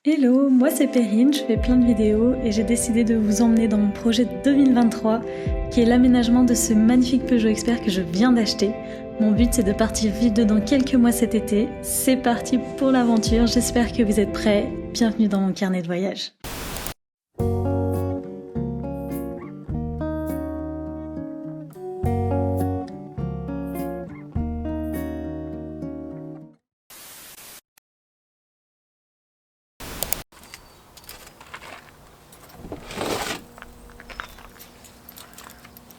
Hello, moi c'est Perrine, je fais plein de vidéos et j'ai décidé de vous emmener dans mon projet 2023 qui est l'aménagement de ce magnifique Peugeot Expert que je viens d'acheter. Mon but c'est de partir vivre dedans quelques mois cet été. C'est parti pour l'aventure, j'espère que vous êtes prêts. Bienvenue dans mon carnet de voyage.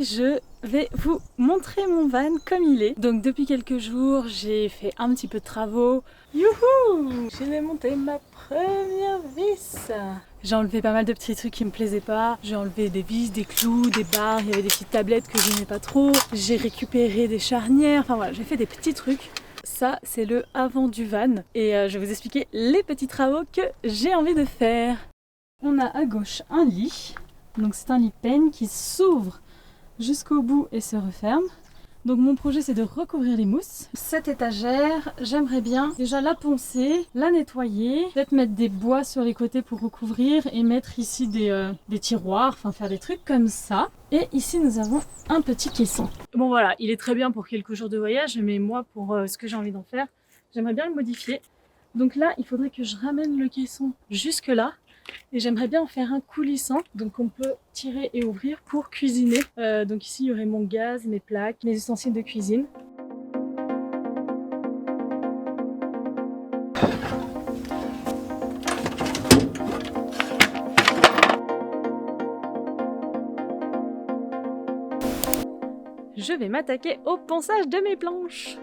Je vais vous montrer mon van comme il est. Donc depuis quelques jours, j'ai fait un petit peu de travaux. Youhou! J'ai démonté ma première vis. J'ai enlevé pas mal de petits trucs qui me plaisaient pas. J'ai enlevé des vis, des clous, des barres, il y avait des petites tablettes que j'aimais pas trop. J'ai récupéré des charnières, enfin voilà, j'ai fait des petits trucs. Ça, c'est le avant du van. Et je vais vous expliquer les petits travaux que j'ai envie de faire. On a à gauche un lit. Donc c'est un lit peigne qui s'ouvre jusqu'au bout et se referme. Donc mon projet c'est de recouvrir les mousses. Cette étagère, j'aimerais bien déjà la poncer, la nettoyer, peut-être mettre des bois sur les côtés pour recouvrir et mettre ici des tiroirs, enfin faire des trucs comme ça. Et ici nous avons un petit caisson. Bon voilà, il est très bien pour quelques jours de voyage, mais moi pour ce que j'ai envie d'en faire, j'aimerais bien le modifier. Donc là, il faudrait que je ramène le caisson jusque là. Et j'aimerais bien en faire un coulissant, donc on peut tirer et ouvrir pour cuisiner. Donc ici il y aurait mon gaz, mes plaques, mes ustensiles de cuisine. Je vais m'attaquer au ponçage de mes planches.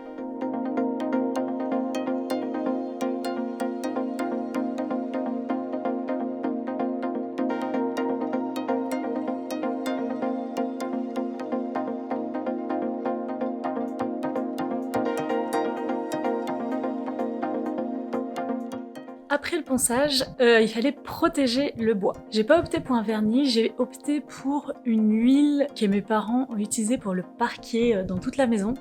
Après le ponçage, il fallait protéger le bois. J'ai pas opté pour un vernis, j'ai opté pour une huile que mes parents ont utilisée pour le parquet dans toute la maison.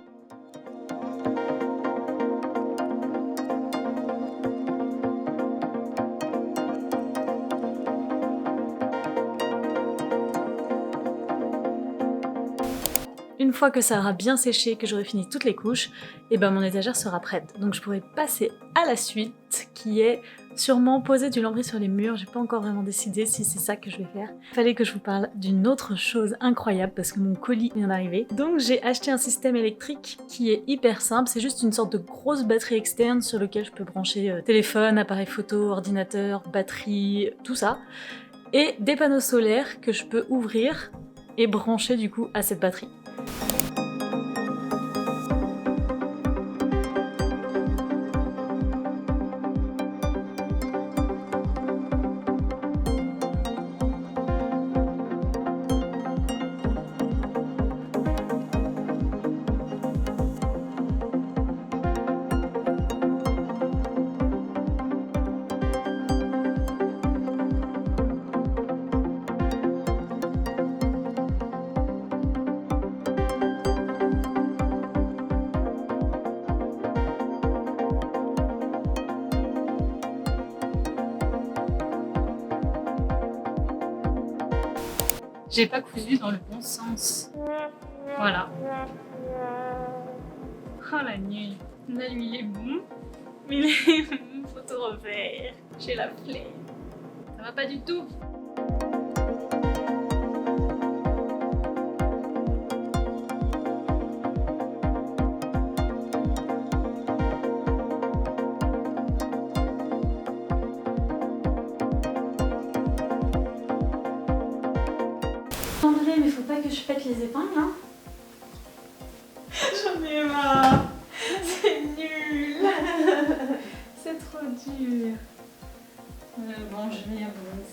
Une fois que ça aura bien séché, que j'aurai fini toutes les couches, et ben mon étagère sera prête. Donc je pourrai passer à la suite, qui est sûrement poser du lambris sur les murs. J'ai pas encore vraiment décidé si c'est ça que je vais faire. Il fallait que je vous parle d'une autre chose incroyable parce que mon colis vient d'arriver. Donc j'ai acheté un système électrique qui est hyper simple. C'est juste une sorte de grosse batterie externe sur lequel je peux brancher téléphone, appareil photo, ordinateur, batterie, tout ça. Et des panneaux solaires que je peux ouvrir et brancher du coup à cette batterie. J'ai pas cousu dans le bon sens. Voilà. Oh la nuit. La nuit il est bon. Mais il est faut tout refaire. J'ai la flemme. Ça va pas du tout. André, mais faut pas que je pète les épingles, hein. J'en ai marre. C'est nul. C'est trop dur. Bon, je vais abandonner.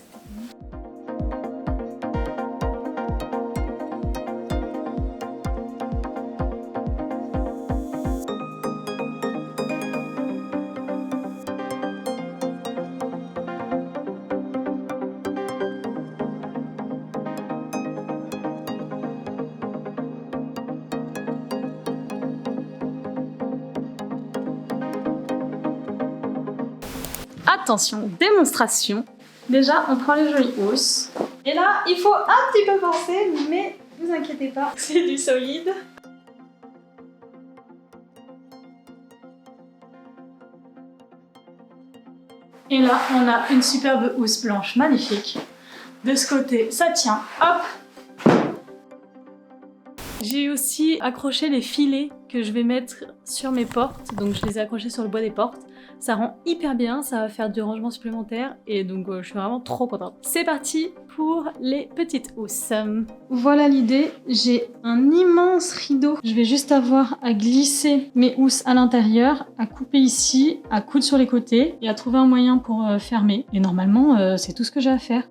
Attention, démonstration. Déjà, on prend les jolies housses. Et là, il faut un petit peu forcer, mais vous inquiétez pas, c'est du solide. Et là, on a une superbe housse blanche magnifique. De ce côté, ça tient. Hop! J'ai aussi accroché les filets que je vais mettre sur mes portes. Donc je les ai accrochés sur le bois des portes. Ça rend hyper bien, ça va faire du rangement supplémentaire et donc je suis vraiment trop contente. C'est parti pour les petites housses. Voilà l'idée, j'ai un immense rideau. Je vais juste avoir à glisser mes housses à l'intérieur, à couper ici, à coudre sur les côtés et à trouver un moyen pour fermer. Et normalement, c'est tout ce que j'ai à faire.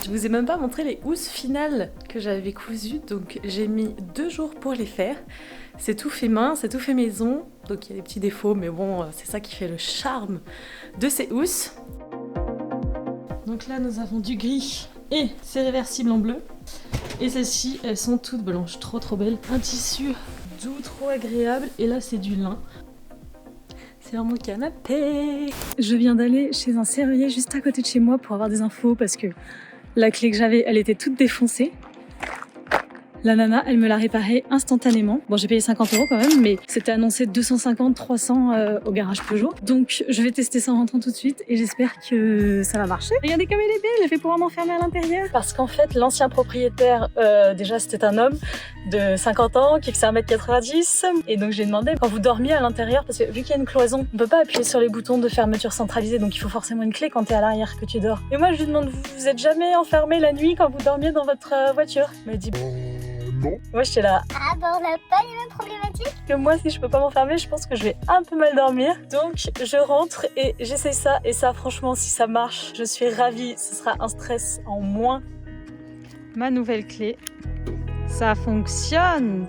Je vous ai même pas montré les housses finales que j'avais cousues, donc j'ai mis 2 jours pour les faire. C'est tout fait main, c'est tout fait maison, donc il y a des petits défauts, mais bon, c'est ça qui fait le charme de ces housses. Donc là, nous avons du gris et c'est réversible en bleu. Et celles-ci, elles sont toutes blanches, trop belles. Un tissu doux, trop agréable, et là c'est du lin. C'est dans mon canapé. Je viens d'aller chez un serrurier juste à côté de chez moi pour avoir des infos parce que la clé que j'avais, elle était toute défoncée. La nana, elle me l'a réparée instantanément. Bon, j'ai payé 50 € quand même, mais c'était annoncé 250, 300 au garage Peugeot. Donc, je vais tester ça en rentrant tout de suite et j'espère que ça va marcher. Regardez comme elle est belle, je vais pouvoir m'enfermer à l'intérieur. Parce qu'en fait, l'ancien propriétaire, déjà, c'était un homme de 50 ans qui faisait 1m90. Et donc, j'ai demandé, quand vous dormiez à l'intérieur, parce que vu qu'il y a une cloison, on peut pas appuyer sur les boutons de fermeture centralisée, donc il faut forcément une clé quand t'es à l'arrière que tu dors. Et moi, je lui demande, vous êtes jamais enfermé la nuit quand vous dormiez dans votre voiture? Il m'a dit, non. Moi j'étais là. Ah bah on n'a pas les mêmes problématiques. Que moi si je peux pas m'enfermer, je pense que je vais un peu mal dormir. Donc je rentre et j'essaye ça. Et ça franchement si ça marche, je suis ravie. Ce sera un stress en moins. Ma nouvelle clé, ça fonctionne.